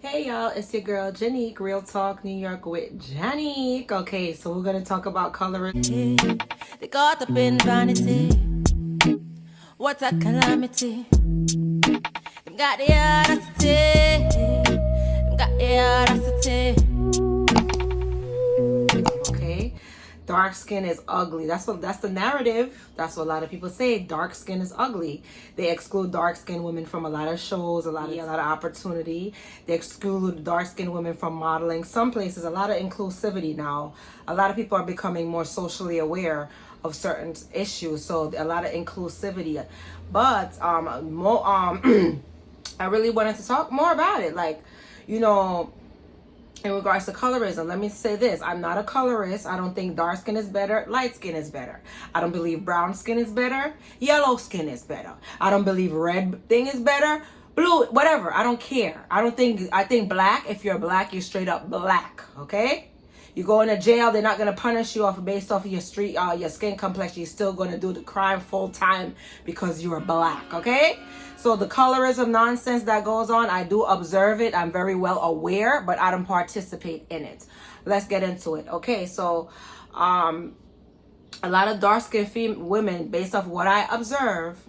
Hey y'all, it's your girl Janique, Real Talk New York with Janique. Okay, so we're gonna talk about colorism. They caught up in vanity. What a calamity. Them got the audacity. Them got the audacity. Okay, dark skin is ugly. That's the narrative. That's what a lot of people say. Dark skin is ugly. They exclude dark skinned women from a lot of shows, a lot of opportunity. They exclude dark skinned women from modeling. Some places, a lot of inclusivity now. A lot of people are becoming more socially aware of certain issues, so a lot of inclusivity. But I really wanted to talk more about it, like, you know, in regards to colorism. Let me say this: I'm not a colorist. I don't think dark skin is better, light skin is better. I don't believe brown skin is better, yellow skin is better. I don't believe red thing is better, blue, whatever. I don't care. I think black, if you're black, you're straight up black, okay? You go into jail, they're not going to punish you based off of your your skin complexion. You're still going to do the crime full time because you're black, okay? So the colorism nonsense that goes on, I do observe it. I'm very well aware, but I don't participate in it. Let's get into it. Okay, so a lot of dark-skinned women, based off what I observe,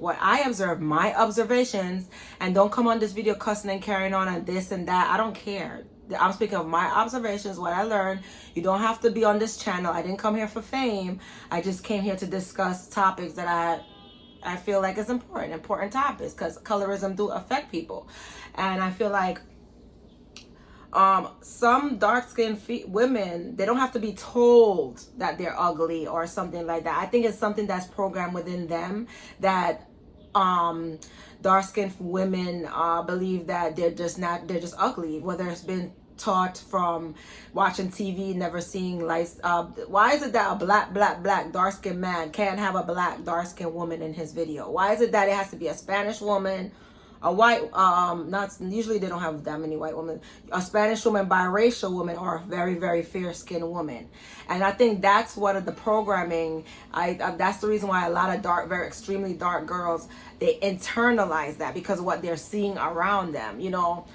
my observations, and don't come on this video cussing and carrying on and this and that. I don't care. I'm speaking of my observations, what I learned. You don't have to be on this channel. I didn't come here for fame. I just came here to discuss topics that I feel like is important topics, because colorism do affect people. And I feel like some dark-skinned women, they don't have to be told that they're ugly or something like that. I think it's something that's programmed within them, that dark-skinned women believe that they're just ugly, whether it's been taught from watching TV, never seeing lights. Why is it that a black dark-skinned man can't have a black dark-skinned woman in his video? Why is it that it has to be a Spanish woman, a white, not usually they don't have that many white women, a Spanish woman, biracial woman, or a very, very fair-skinned woman? And I think that's what of the programming. That's the reason why a lot of very extremely dark girls, they internalize that because of what they're seeing around them. You know,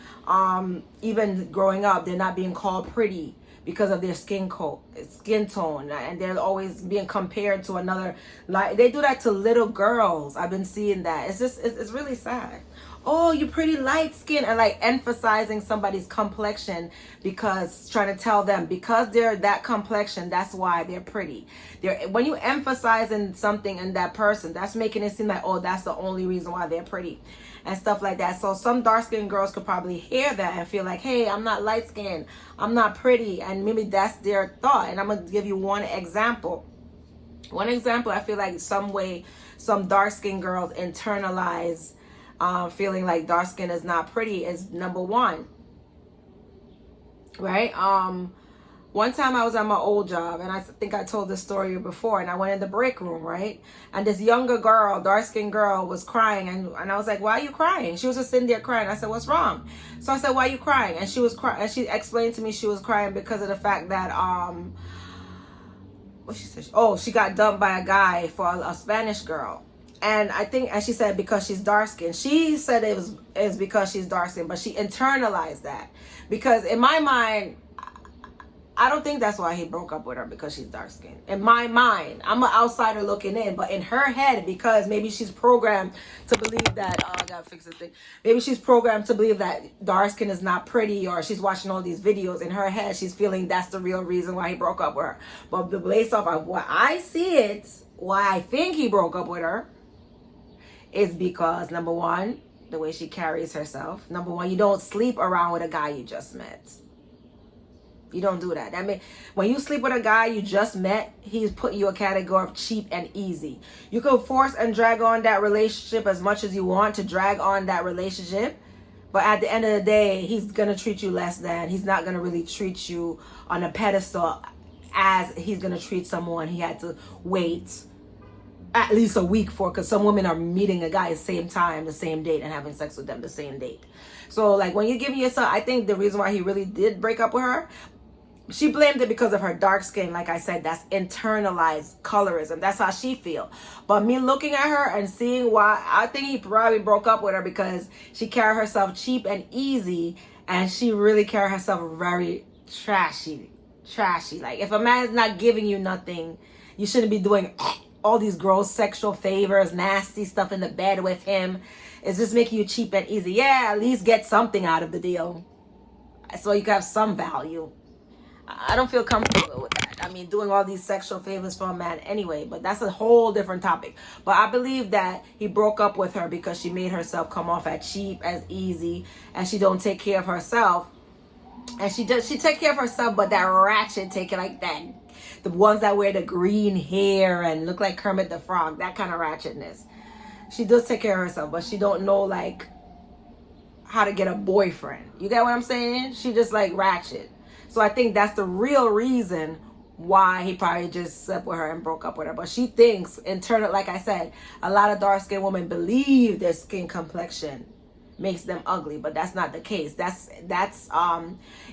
even growing up, they're not being called pretty because of their skin tone, and they're always being compared to another. Like, they do that to little girls. I've been seeing that. It's really sad. Oh, you pretty light skin, and like emphasizing somebody's complexion, because trying to tell them because they're that complexion, that's why they're pretty. When you emphasizing something in that person, that's making it seem like, oh, that's the only reason why they're pretty and stuff like that. So some dark-skinned girls could probably hear that and feel like, hey, I'm not light-skinned, I'm not pretty, and maybe that's their thought. And I'm gonna give you one example. I feel like some dark-skinned girls internalize feeling like dark skin is not pretty is number one, right? One time I was at my old job, and I think I told this story before, and I went in the break room, right? And this younger girl, dark-skinned girl, was crying, and I was like, why are you crying? She was just sitting there crying. I said, what's wrong? So I said, why are you crying? And she was crying, and she explained to me she was crying because of the fact that what she said? Oh, she got dumped by a guy for a Spanish girl. And she said because she's dark skinned. She said it was because she's dark skinned, but she internalized that. Because in my mind, I don't think that's why he broke up with her, because she's dark skinned. In my mind, I'm an outsider looking in, but in her head, because maybe she's programmed to believe that, I gotta fix this thing. Maybe she's programmed to believe that dark skin is not pretty, or she's watching all these videos. In her head, she's feeling that's the real reason why he broke up with her. But based off of what I see why I think he broke up with her, is because, number one, the way she carries herself. Number one, you don't sleep around with a guy you just met. You don't do that. I mean, when you sleep with a guy you just met, he's putting you a category of cheap and easy. You can force and drag on that relationship as much as you want to drag on that relationship, but at the end of the day, he's going to treat you less than. He's not going to really treat you on a pedestal as he's going to treat someone he had to wait at least a week for, because some women are meeting a guy at the same time, the same date, and having sex with them the same date. So like when you're giving yourself, I think the reason why he really did break up with her, she blamed it because of her dark skin. Like I said, that's internalized colorism. That's how she feel. But me looking at her and seeing why, I think he probably broke up with her because she carried herself cheap and easy, and she really carried herself very trashy. Like, if a man is not giving you nothing, you shouldn't be doing all these gross sexual favors, nasty stuff in the bed with him. It's just making you cheap and easy. Yeah, at least get something out of the deal so you can have some value. I don't feel comfortable with that. I mean, doing all these sexual favors for a man anyway, but that's a whole different topic. But I believe that he broke up with her because she made herself come off as cheap, as easy, and she don't take care of herself. And she take care of herself, but that ratchet take it like that. The ones that wear the green hair and look like Kermit the Frog, that kind of ratchetness. She does take care of herself, but she don't know like how to get a boyfriend. You get what I'm saying? She just like ratchet. So I think that's the real reason why he probably just slept with her and broke up with her. But she thinks internal, like I said, a lot of dark-skinned women believe their skin complexion makes them ugly, but that's not the case. That's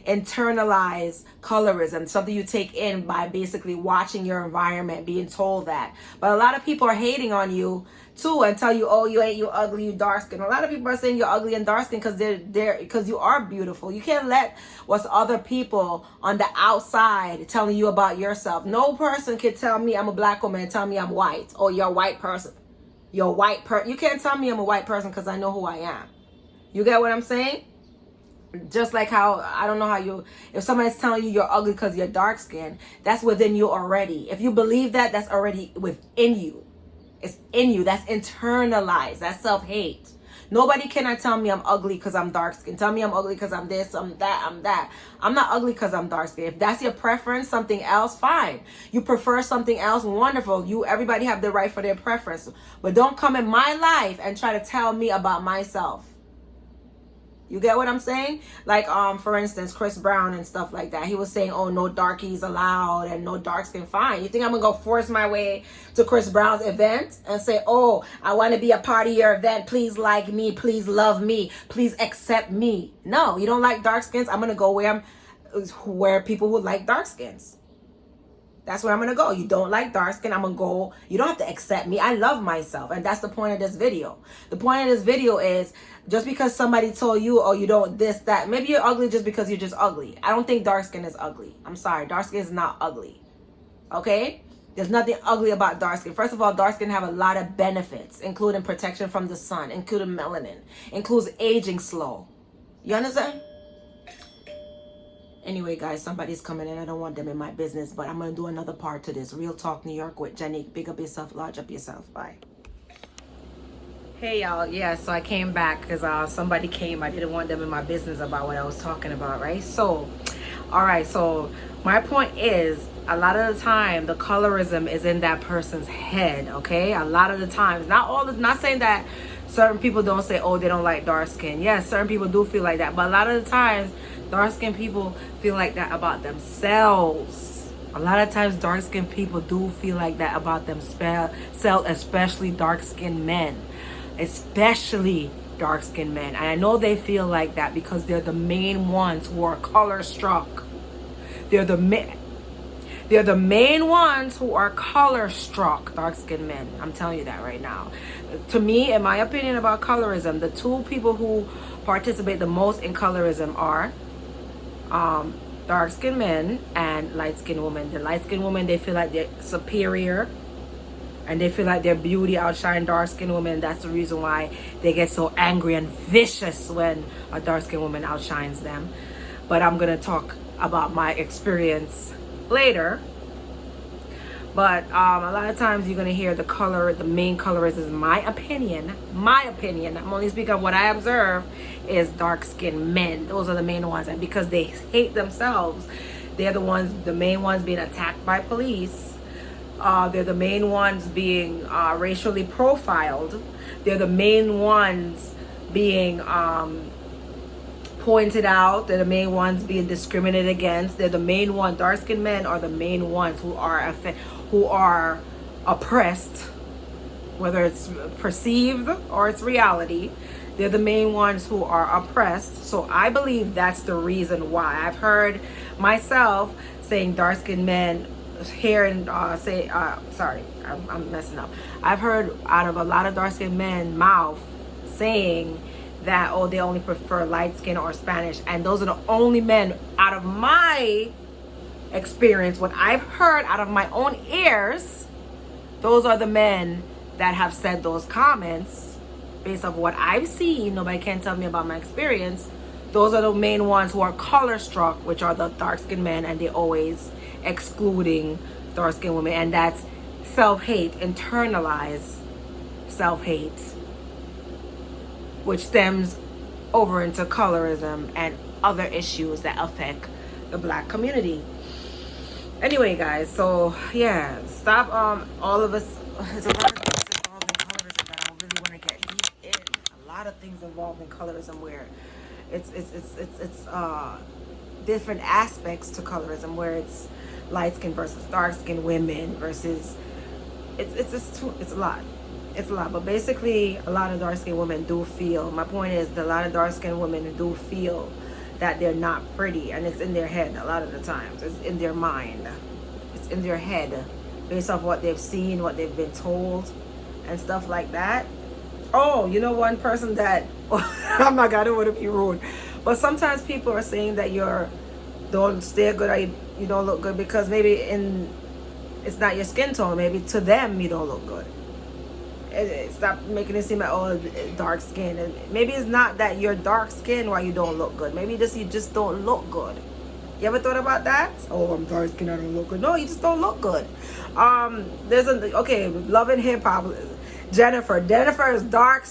internalized colorism, something you take in by basically watching your environment, being told that. But a lot of people are hating on you too and tell you, oh, you ugly, you dark skin. A lot of people are saying you're ugly and dark skin because you are beautiful. You can't let what's other people on the outside telling you about yourself. No person can tell me I'm a black woman and tell me I'm white. Oh, you're a white person. You're a white person. You can't tell me I'm a white person because I know who I am. You get what I'm saying? Just like how, I don't know how you, if somebody's telling you you're ugly because you're dark skinned, that's within you already. If you believe that, that's already within you. It's in you. That's internalized. That's self-hate. Nobody cannot tell me I'm ugly because I'm dark skinned. Tell me I'm ugly because I'm this, I'm that, I'm that. I'm not ugly because I'm dark skinned. If that's your preference, something else, fine. You prefer something else, wonderful. Everybody have the right for their preference. But don't come in my life and try to tell me about myself. You get what I'm saying? Like, for instance, Chris Brown and stuff like that. He was saying, oh, no darkies allowed and no dark skin. Fine. You think I'm going to go force my way to Chris Brown's event and say, oh, I want to be a part of your event. Please like me. Please love me. Please accept me. No, you don't like dark skins. I'm going to go where people who like dark skins. That's where I'm going to go. You don't like dark skin, I'm going to go. You don't have to accept me. I love myself. And that's the point of this video. The point of this video is just because somebody told you, oh, you don't this, that. Maybe you're ugly just because you're just ugly. I don't think dark skin is ugly. I'm sorry. Dark skin is not ugly. Okay? There's nothing ugly about dark skin. First of all, dark skin have a lot of benefits, including protection from the sun, including melanin, includes aging slow. You understand? Anyway, guys, somebody's coming in. I don't want them in my business, but I'm going to do another part to this. Real Talk New York with Jenny. Big up yourself, large up yourself. Bye. Hey, y'all. Yeah, so I came back because somebody came. I didn't want them in my business about what I was talking about, right? So, all right. So my point is, a lot of the time, the colorism is in that person's head, okay? A lot of the times. Not saying that certain people don't say, oh, they don't like dark skin. Yes, certain people do feel like that. But a lot of the times, dark-skinned people feel like that about themselves. A lot of times, dark-skinned people do feel like that about themselves, especially dark-skinned men. Especially dark-skinned men. And I know they feel like that because they're the main ones who are color-struck. They're the main ones who are color-struck, dark-skinned men. I'm telling you that right now. To me, in my opinion about colorism, the two people who participate the most in colorism are dark-skinned men and light-skinned women. The light-skinned women, they feel like they're superior and they feel like their beauty outshine dark-skinned women. That's the reason why they get so angry and vicious when a dark-skinned woman outshines them. But I'm gonna talk about my experience later. But a lot of times you're gonna hear the main colorist is my opinion, I'm only speaking of what I observe, is dark-skinned men. Those are the main ones. And because they hate themselves, they're the main ones being attacked by police. They're the main ones being racially profiled. They're the main ones being pointed out. They're the main ones being discriminated against. They're the main ones. Dark-skinned men are the main ones who are oppressed, whether it's perceived or it's reality. They're the main ones who are oppressed. So I believe that's the reason why. I've heard myself saying dark-skinned men here and sorry, I'm messing up. I've heard out of a lot of dark-skinned men mouth saying that, oh, they only prefer light skin or Spanish, and those are the only men out of my experience, what I've heard out of my own ears, those are the men that have said those comments. Based off what I've seen, nobody can tell me about my experience. Those are the main ones who are color struck, which are the dark-skinned men, and they're always excluding dark-skinned women, and that's self-hate, internalized self-hate, which stems over into colorism and other issues that affect the Black community. Anyway, guys, so yeah, stop. All of us. There's a lot of things involved in colorism that I really want to get deep in. A lot of things involved in colorism where it's different aspects to colorism, where it's light skin versus dark skin women versus it's a lot. It's a lot, but basically a lot of dark-skinned women do feel, my point is that a lot of dark-skinned women do feel that they're not pretty, and it's in their head a lot of the times. It's in their mind. It's in their head based off what they've seen, what they've been told, and stuff like that. Oh, you know, one person that, I'm not gonna want to be rude, but sometimes people are saying that you don't stay good or you don't look good because maybe it's not your skin tone. Maybe to them you don't look good. Stop making it seem like, oh, dark skin. And maybe it's not that you're dark skin why you don't look good. Maybe you just don't look good. You ever thought about that? Oh, I'm dark skin, I don't look good. No, you just don't look good. Love and Hip Hop. Jennifer is dark.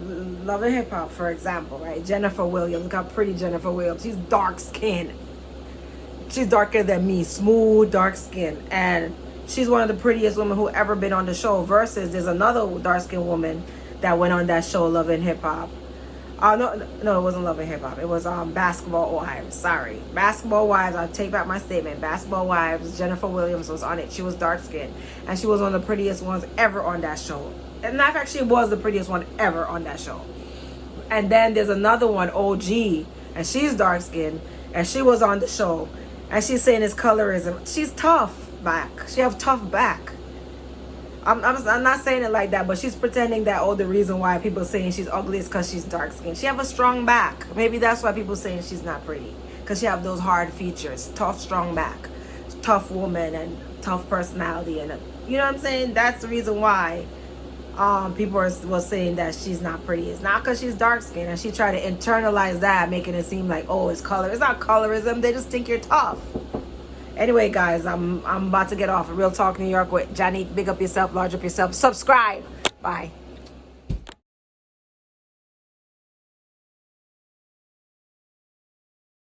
Love and Hip Hop, for example, right? Jennifer Williams. Look how pretty Jennifer Williams. She's dark skin. She's darker than me. Smooth, dark skin. And she's one of the prettiest women who ever been on the show. Versus there's another dark-skinned woman that went on that show, Love and Hip Hop. No, it wasn't Love and Hip Hop. It was Basketball Wives. Sorry, Basketball Wives. I'll take back my statement. Basketball Wives. Jennifer Williams was on it. She was dark-skinned, and she was one of the prettiest ones ever on that show. And in fact, she was the prettiest one ever on that show. And then there's another one, OG, and she's dark-skinned, and she was on the show, and she's saying it's colorism. She's tough back. She have tough back. I'm not saying it like that, but she's pretending that, oh, the reason why people saying she's ugly is because she's dark skinned. She have a strong back. Maybe that's why people saying she's not pretty, because she have those hard features, tough, strong back, tough woman, and tough personality, and you know what I'm saying. That's the reason why people was saying that she's not pretty. It's not because she's dark skinned, and she try to internalize that, making it seem like, oh, it's color. It's not colorism. They just think you're tough. Anyway, guys, I'm about to get off. Real Talk New York with Janique. Big up yourself, large up yourself. Subscribe. Bye.